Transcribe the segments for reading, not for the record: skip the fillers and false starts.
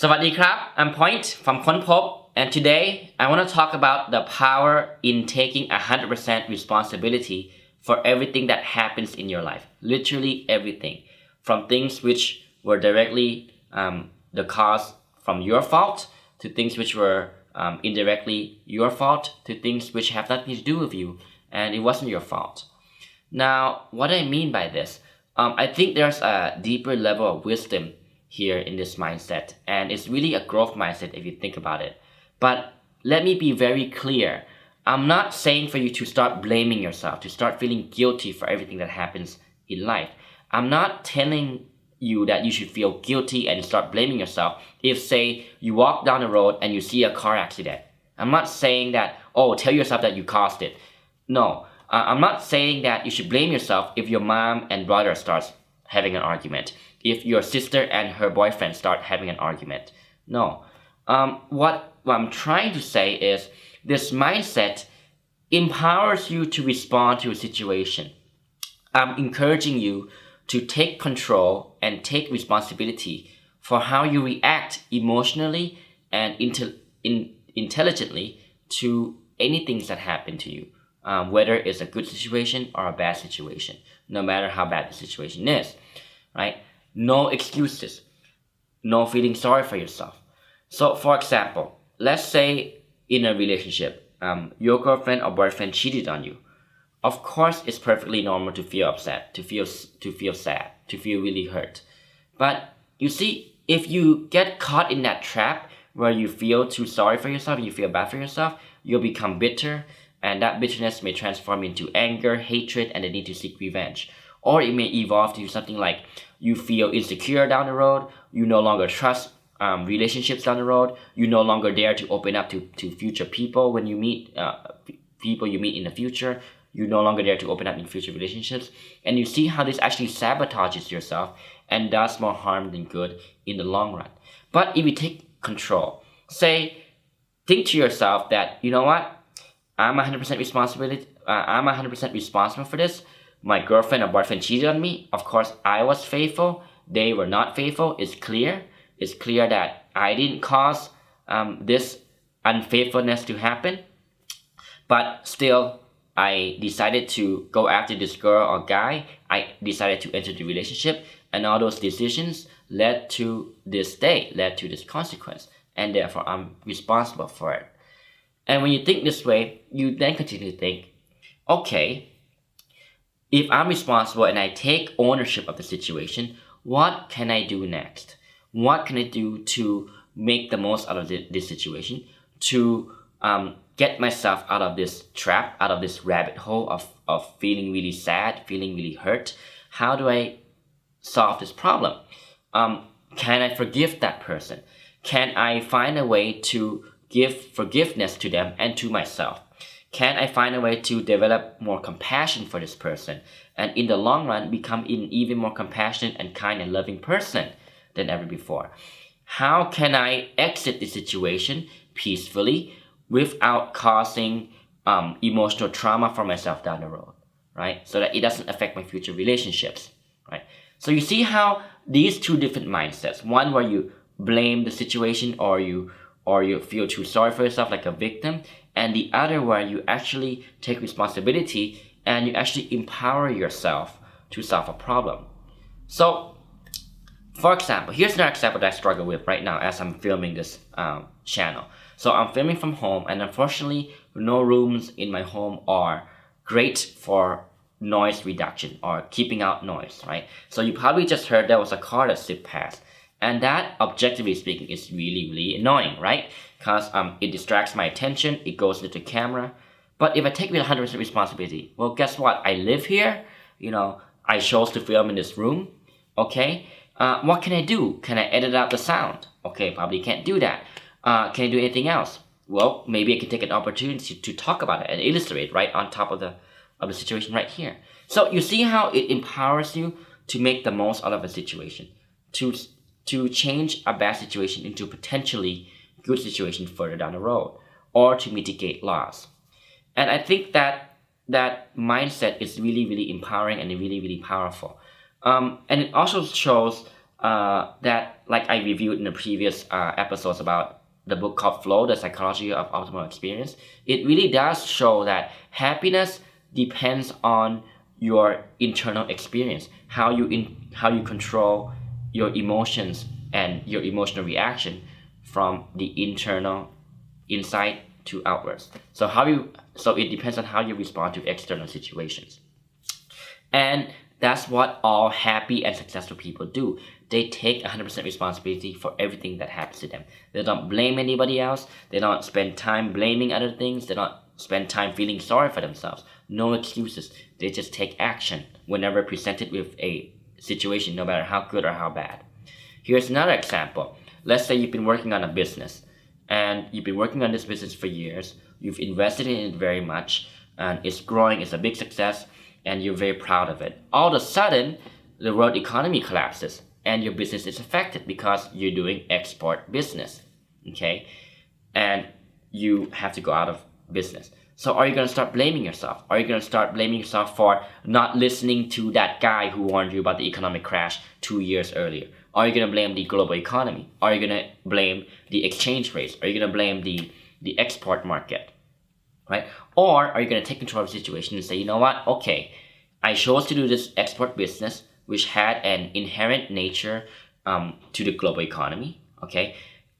สวัสดีครับ I'm Point from ค้นพบ and today I want to talk about the power in taking 100% responsibility for everything that happens in your life. Literally everything. From things which were directly the cause from your fault to things which were indirectly your fault to things which have nothing to do with you and it wasn't your fault. Now, what I mean by this, I think there's a deeper level of wisdom here in this mindset, and it's really a growth mindset if you think about it. But let me be very clear. I'm not saying for you to start blaming yourself, to start feeling guilty for everything that happens in life. I'm not telling you that you should feel guilty and start blaming yourself if, say, you walk down the road and you see a car accident. I'm not saying that, tell yourself that you caused it. No, I'm not saying that you should blame yourself if your mom and brother starts having an argument, if your sister and her boyfriend start having an argument. No. What I'm trying to say is this mindset empowers you to respond to a situation. I'm encouraging you to take control and take responsibility for how you react emotionally and intelligently to anything that happen to you, whether it's a good situation or a bad situation, no matter how bad the situation is, right? No excuses, no feeling sorry for yourself. So, for example, let's say in a relationship, your girlfriend or boyfriend cheated on you. Of course, it's perfectly normal to feel upset, to feel sad, to feel really hurt. But you see, if you get caught in that trap where you feel too sorry for yourself and you feel bad for yourself, you'll become bitter, and that bitterness may transform into anger, hatred, and the need to seek revenge. Or it may evolve to something like you feel insecure down the road, you no longer trust relationships down the road, you no longer dare to open up to future people when you meet people you meet in the future, you no longer dare to open up in future relationships, and you see how this actually sabotages yourself and does more harm than good in the long run. But if you take control, think to yourself that, you know what, I'm 100% responsible for this. My girlfriend or boyfriend cheated on me. Of course, I was faithful. They were not faithful. It's clear. It's clear that I didn't cause this unfaithfulness to happen. But still, I decided to go after this girl or guy. I decided to enter the relationship. And all those decisions led to this day, led to this consequence. And therefore, I'm responsible for it. And when you think this way, you then continue to think, okay, if I'm responsible and I take ownership of the situation, what can I do next? What can I do to make the most out of this situation, to get myself out of this trap, out of this rabbit hole of feeling really sad, feeling really hurt? How do I solve this problem? Can I forgive that person? Can I find a way to give forgiveness to them and to myself? Can I find a way to develop more compassion for this person and in the long run become an even more compassionate and kind and loving person than ever before? How can I exit the situation peacefully without causing emotional trauma for myself down the road, right? So that it doesn't affect my future relationships, right? So you see how these two different mindsets, one where you blame the situation or you feel too sorry for yourself like a victim, and the other where you actually take responsibility and you actually empower yourself to solve a problem. So, for example, here's another example that I struggle with right now as I'm filming this channel. So I'm filming from home, and unfortunately, no rooms in my home are great for noise reduction or keeping out noise, right? So you probably just heard there was a car that zipped past. And that, objectively speaking, is really, really annoying, right? Because it distracts my attention, it goes into the camera. But if I take 100% responsibility, well, guess what? I live here, I chose to film in this room, okay? What can I do? Can I edit out the sound? Okay, probably can't do that. Can I do anything else? Well, maybe I can take an opportunity to talk about it and illustrate right on top of the situation right here. So you see how it empowers you to make the most out of a situation, to change a bad situation into a potentially good situation further down the road, or to mitigate loss. And I think that mindset is really, really empowering and really, really powerful. And it also shows that, like I reviewed in the previous episodes about the book called Flow, The Psychology of Optimal Experience, it really does show that happiness depends on your internal experience, how you control your emotions and your emotional reaction from the internal inside to outwards. So it depends on how you respond to external situations. And that's what all happy and successful people do. They take 100% responsibility for everything that happens to them. They don't blame anybody else. They don't spend time blaming other things. They don't spend time feeling sorry for themselves. No excuses. They just take action whenever presented with a situation, no matter how good or how bad. Here's another example. Let's say you've been working on a business, and you've been working on this business for years. You've invested in it very much, and it's growing. It's a big success, and you're very proud of it. All of a sudden, the world economy collapses, and your business is affected because you're doing export business, okay? And you have to go out of business. So are you going to start blaming yourself? Are you going to start blaming yourself for not listening to that guy who warned you about the economic crash 2 years earlier? Are you going to blame the global economy? Are you going to blame the exchange rates? Are you going to blame the export market, right? Or are you going to take control of the situation and say, you know what? Okay, I chose to do this export business, which had an inherent nature to the global economy, okay?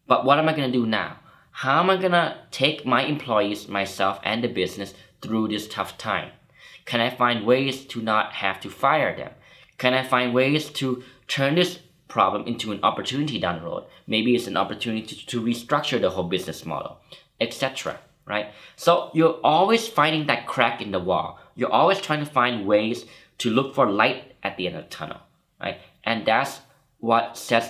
But what am I going to do now? How am I going to take my employees, myself, and the business through this tough time? Can I find ways to not have to fire them? Can I find ways to turn this problem into an opportunity down the road? Maybe it's an opportunity to restructure the whole business model, etc., right? So you're always finding that crack in the wall. You're always trying to find ways to look for light at the end of the tunnel, right? And that's what sets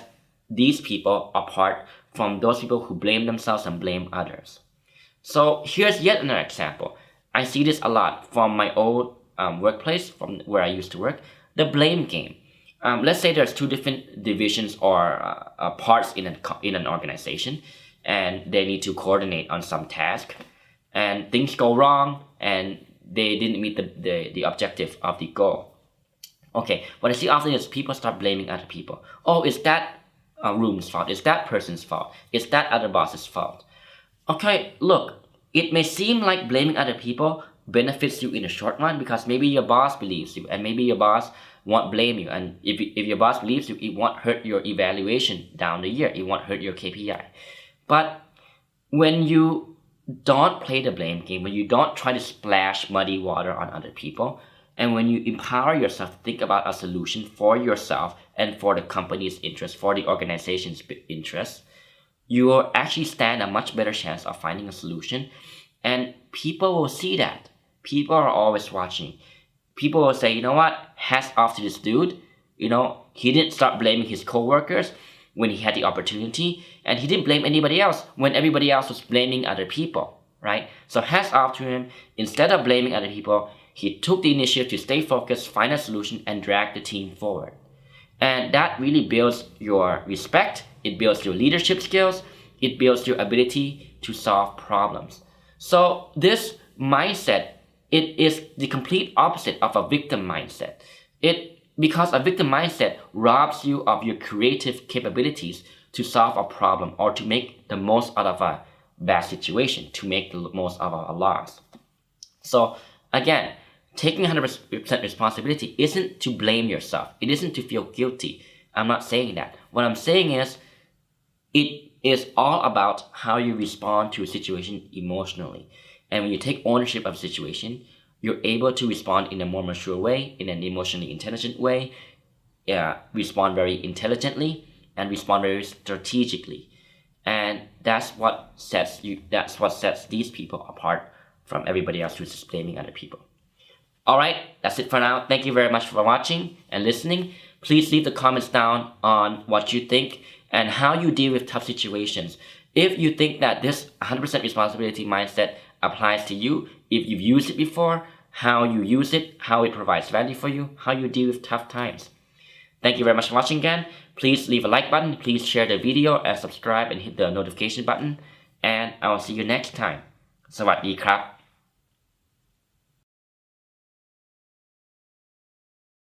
these people apart from those people who blame themselves and blame others. So here's yet another example. I see this a lot from my old workplace, from where I used to work, the blame game. Let's say there's two different divisions or parts in an organization, and they need to coordinate on some task, and things go wrong, and they didn't meet the objective of the goal. Okay, what I see often is people start blaming other people. Oh, it's that room's fault. It's that person's fault. It's that other boss's fault. Okay, look, it may seem like blaming other people benefits you in the short run because maybe your boss believes you, and maybe your boss won't blame you, and if your boss believes you, it won't hurt your evaluation down the year. It won't hurt your KPI. But when you don't play the blame game, when you don't try to splash muddy water on other people, and when you empower yourself to think about a solution for yourself and for the company's interest, for the organization's interest, you will actually stand a much better chance of finding a solution. And people will see that. People are always watching. People will say, you know what, hats off to this dude. You know, he didn't start blaming his coworkers when he had the opportunity, and he didn't blame anybody else when everybody else was blaming other people, right? So hats off to him. Instead of blaming other people, he took the initiative to stay focused, find a solution, and drag the team forward. And that really builds your respect, it builds your leadership skills, it builds your ability to solve problems. So this mindset, it is the complete opposite of a victim mindset. Because a victim mindset robs you of your creative capabilities to solve a problem or to make the most out of a bad situation, to make the most out of a loss. So again, taking 100% responsibility isn't to blame yourself. It isn't to feel guilty. I'm not saying that. What I'm saying is, it is all about how you respond to a situation emotionally. And when you take ownership of a situation, you're able to respond in a more mature way, in an emotionally intelligent way, respond very intelligently, and respond very strategically. And that's what sets these people apart from everybody else who's just blaming other people. Alright, that's it for now. Thank you very much for watching and listening. Please leave the comments down on what you think and how you deal with tough situations. If you think that this 100% responsibility mindset applies to you, if you've used it before, how you use it, how it provides value for you, how you deal with tough times. Thank you very much for watching again. Please leave a like button, please share the video and subscribe and hit the notification button. And I will see you next time. สวัสดีครับ